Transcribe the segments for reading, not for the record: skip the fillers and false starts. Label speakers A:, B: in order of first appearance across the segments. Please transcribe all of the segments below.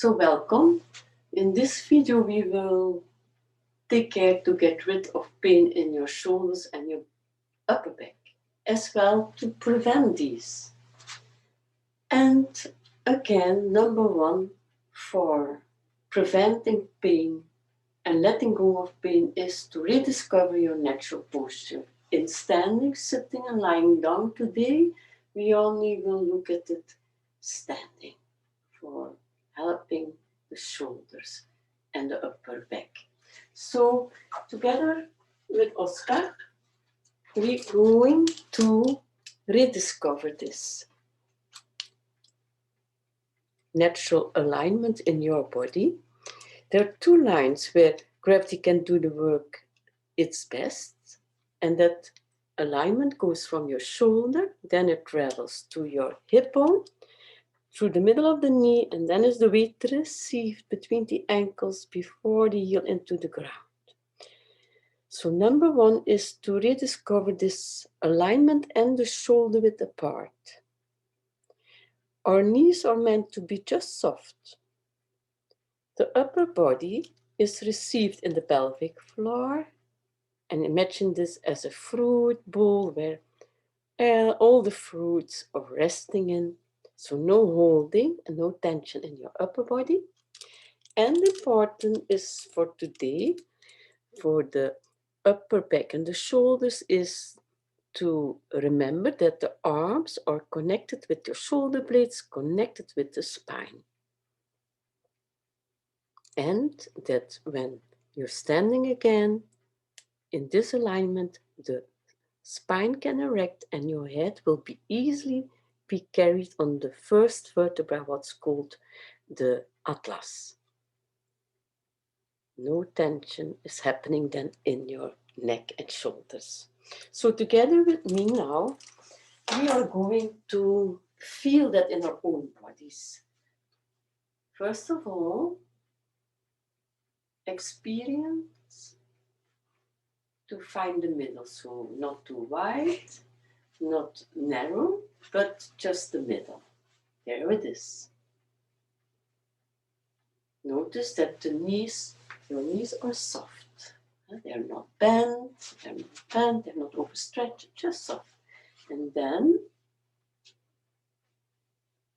A: So welcome. In this video we will take care to get rid of pain in your shoulders and your upper back, as well to prevent these. And again, number one for preventing pain and letting go of pain is to rediscover your natural posture. In standing, sitting and lying down today, we only will look at it standing for helping the shoulders and the upper back. So together with Oscar, we're going to rediscover this natural alignment in your body. There are two lines where gravity can do the work its best, and that alignment goes from your shoulder, then it travels to your hip bone, through the middle of the knee, and then is the weight received between the ankles before the heel into the ground. So number one is to rediscover this alignment and the shoulder width apart. Our knees are meant to be just soft. The upper body is received in the pelvic floor, and imagine this as a fruit bowl where all the fruits are resting in, so no holding and no tension in your upper body. And important is for today, for the upper back and the shoulders, is to remember that the arms are connected with your shoulder blades, connected with the spine. And that when you're standing again in this alignment, the spine can erect and your head will be easily be carried on the first vertebra, what's called the atlas. No tension is happening then in your neck and shoulders. So together with me now, we are going to feel that in our own bodies. First of all, experience to find the middle. So not too wide, not narrow, but just the middle. There it is. Notice that your knees are soft. They're not bent, they're not overstretched, just soft. And then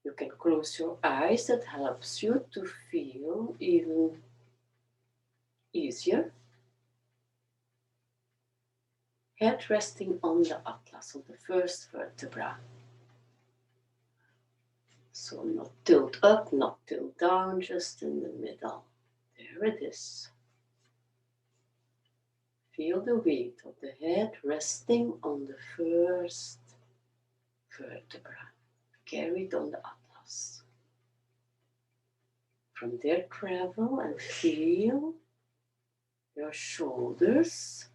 A: you can close your eyes. That helps you to feel even easier. Head resting on the atlas, on the first vertebra. So not tilt up, not tilt down, just in the middle. There it is. Feel the weight of the head resting on the first vertebra, carried on the atlas. From there, travel and feel your shoulders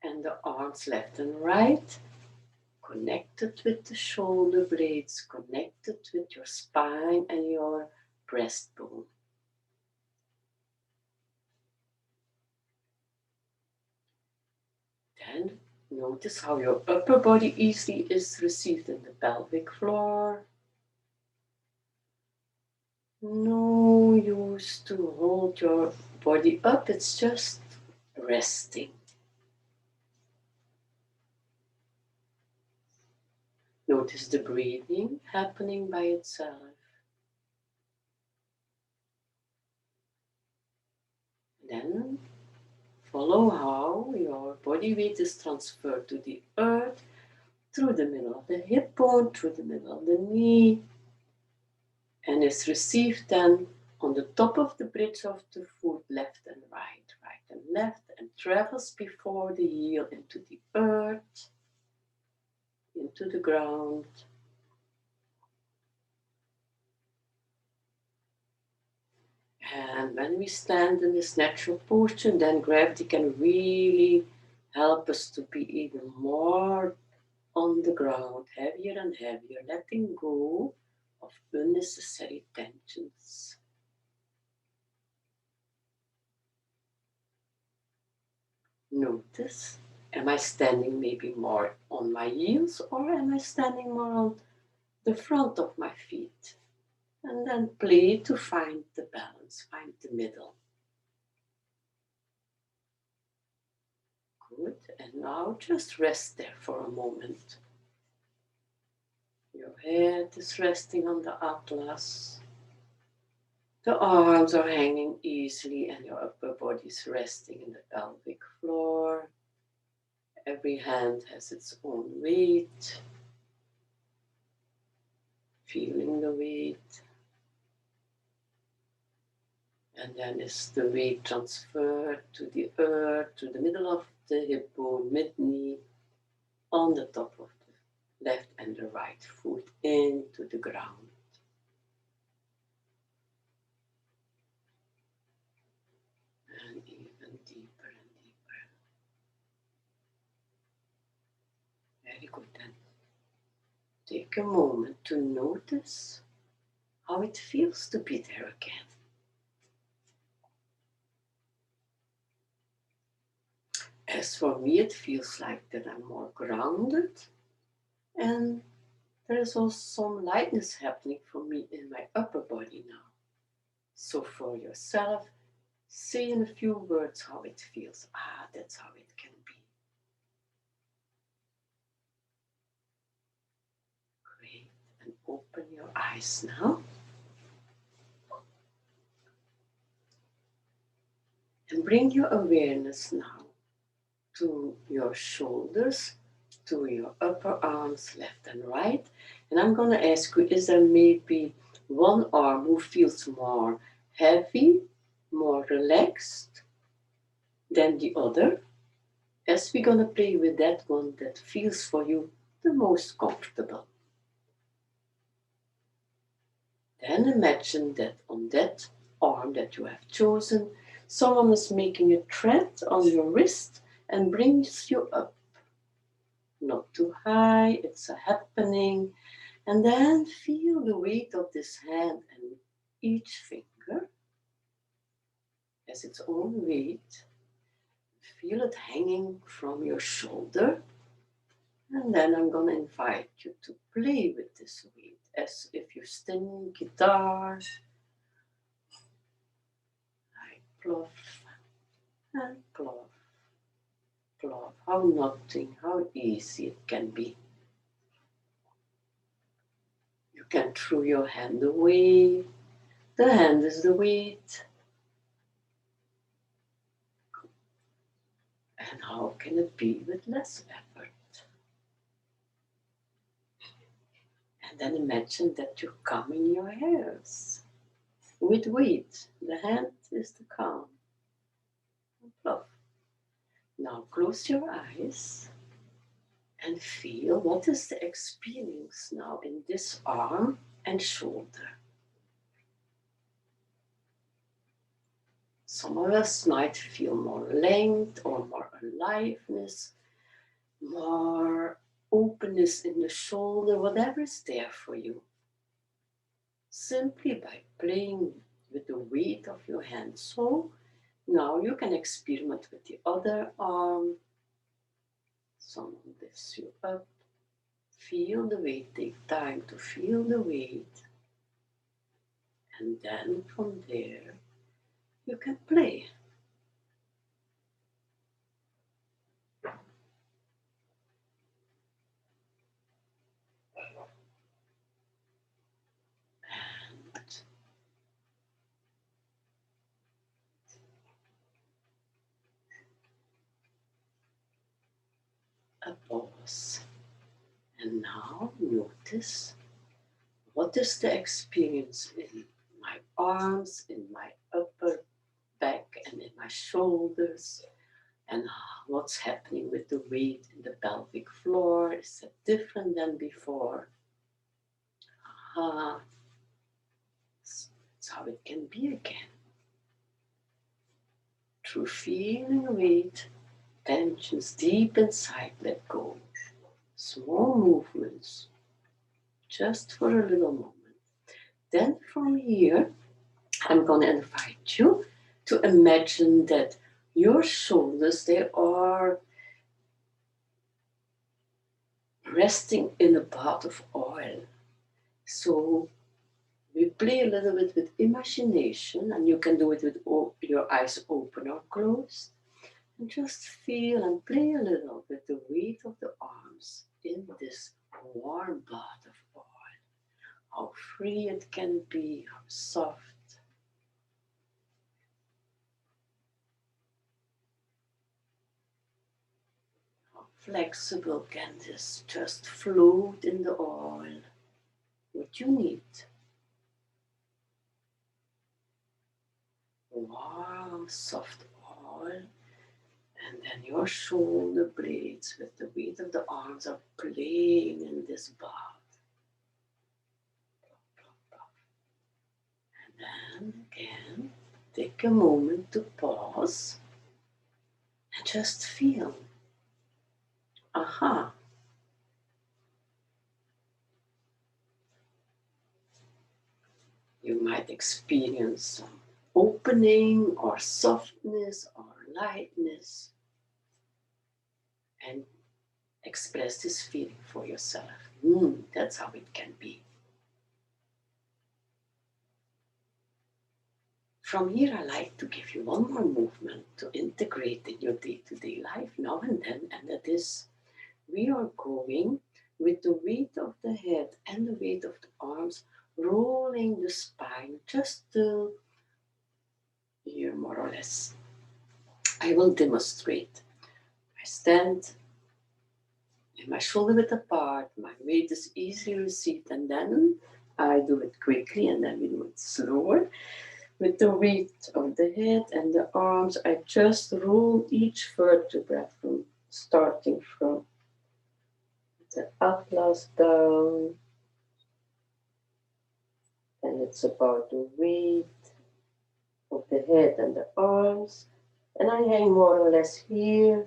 A: and the arms left and right, connected with the shoulder blades, connected with your spine and your breastbone. Then notice how your upper body easily is received in the pelvic floor. No use to hold your body up, it's just resting. Notice the breathing happening by itself. Then follow how your body weight is transferred to the earth, through the middle of the hip bone, through the middle of the knee, and is received then on the top of the bridge of the foot, left and right, right and left, and travels before the heel into the earth, into the ground. And when we stand in this natural posture, then gravity can really help us to be even more on the ground, heavier and heavier, letting go of unnecessary tensions. Notice, am I standing maybe more on my heels or am I standing more on the front of my feet? And then play to find the balance, find the middle. Good, and now just rest there for a moment. Your head is resting on the atlas. The arms are hanging easily and your upper body is resting in the pelvic floor. Every hand has its own weight. Feeling the weight. And then is the weight transferred to the earth, to the middle of the hip bone, mid-knee, on the top of the left and the right foot into the ground. And even deeper and deeper. Very good then. Take a moment to notice how it feels to be there again. As for me, it feels like that I'm more grounded, and there is also some lightness happening for me in my upper body now. So for yourself, say in a few words how it feels. That's how it can be. Great. And open your eyes now. And bring your awareness now to your shoulders, to your upper arms, left and right. And I'm going to ask you, is there maybe one arm who feels more heavy, more relaxed than the other? As we're going to play with that one that feels for you the most comfortable. Then imagine that on that arm that you have chosen, someone is making a thread on your wrist and brings you up. Not too high, it's a happening. And then feel the weight of this hand, and each finger has its own weight. Feel it hanging from your shoulder. And then I'm going to invite you to play with this weight as if you're stringing guitar. Like pluff and pluff, pluff. How nothing, how easy it can be. You can throw your hand away. The hand is the weight. And how can it be with less effort? And then imagine that you're combing your hairs with weight. The hand is the calm. Pluff. Now close your eyes and feel what is the experience now in this arm and shoulder. Some of us might feel more length or more aliveness, more openness in the shoulder, whatever is there for you. Simply by playing with the weight of your hand. So now you can experiment with the other arm. Someone lifts you up. Feel the weight. Take time to feel the weight. And then from there, you can play. And a pause. And now notice what is the experience in my arms, in my upper back, and in my shoulders, and what's happening with the weight in the pelvic floor. Is it different than before? That's how it can be again. Through feeling weight, tensions deep inside, let go. Small movements, just for a little moment. Then from here, I'm going to invite you to imagine that your shoulders, they are resting in a bath of oil. So we play a little bit with imagination, and you can do it with your eyes open or closed. And just feel and play a little with the weight of the arms in this warm bath of oil. How free it can be, how soft. How flexible can this just float in the oil? What you need. Warm, soft oil. And then your shoulder blades with the weight of the arms are playing in this bath. And then again, take a moment to pause and just feel. Aha. You might experience some opening or softness or lightness. And express this feeling for yourself. That's how it can be. From here, I like to give you one more movement to integrate in your day-to-day life now and then, and that is, we are going with the weight of the head and the weight of the arms, rolling the spine just till here, more or less. I will demonstrate. I stand and my shoulder width apart, my weight is easily received, and then I do it quickly and then we do it slower. With the weight of the head and the arms, I just roll each vertebra starting from the atlas down, and it's about the weight of the head and the arms, and I hang more or less here.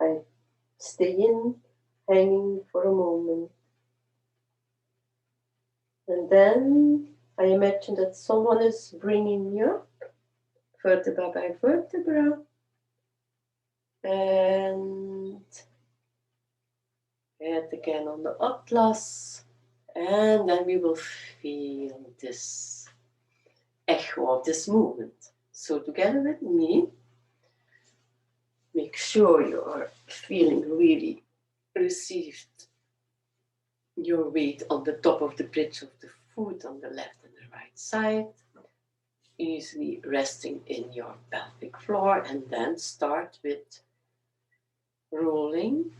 A: I stay hanging for a moment. And then I imagine that someone is bringing me up, vertebra by vertebra, and head again on the atlas, and then we will feel this echo of this movement. So together with me, make sure you are feeling really received your weight on the top of the bridge of the foot on the left and the right side, easily resting in your pelvic floor, and then start with rolling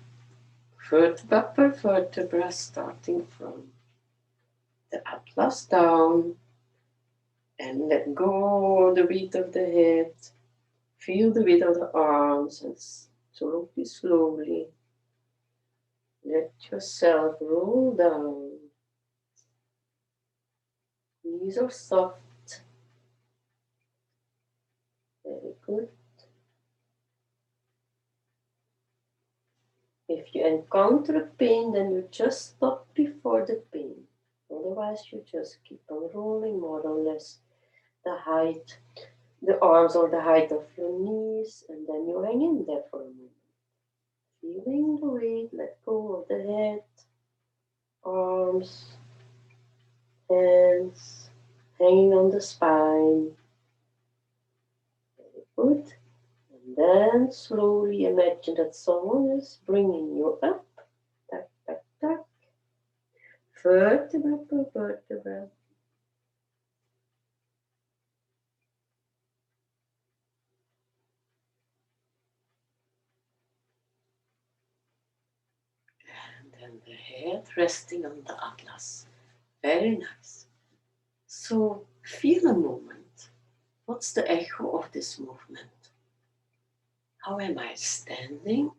A: vertebra per vertebra, starting from the atlas down, and let go of the weight of the head. Feel the weight of the arms, and slowly let yourself roll down. Knees are soft. Very good. If you encounter pain, then you just stop before the pain. Otherwise, you just keep on rolling more or less the height, the arms or the height of your knees, and then you hang in there for a moment. Feeling the weight, let go of the head, arms, hands, hanging on the spine. Very good. And then slowly imagine that someone is bringing you up. Tuck, tuck, tuck. Vertebra per vertebra. And then the head resting on the atlas. Very nice. So feel a moment. What's the echo of this movement? How am I standing?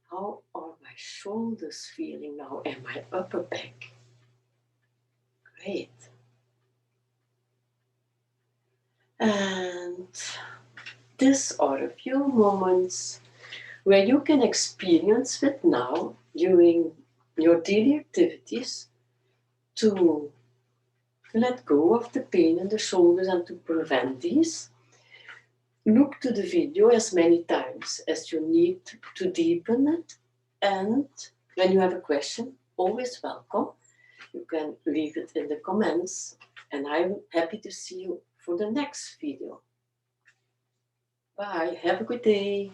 A: How are my shoulders feeling now and my upper back? Great. And these are a few moments where you can experience it now during your daily activities to let go of the pain in the shoulders and to prevent these. Look to the video as many times as you need to deepen it, and when you have a question, always welcome. You can leave it in the comments And I'm happy to see you for the next video. Bye, have a good day.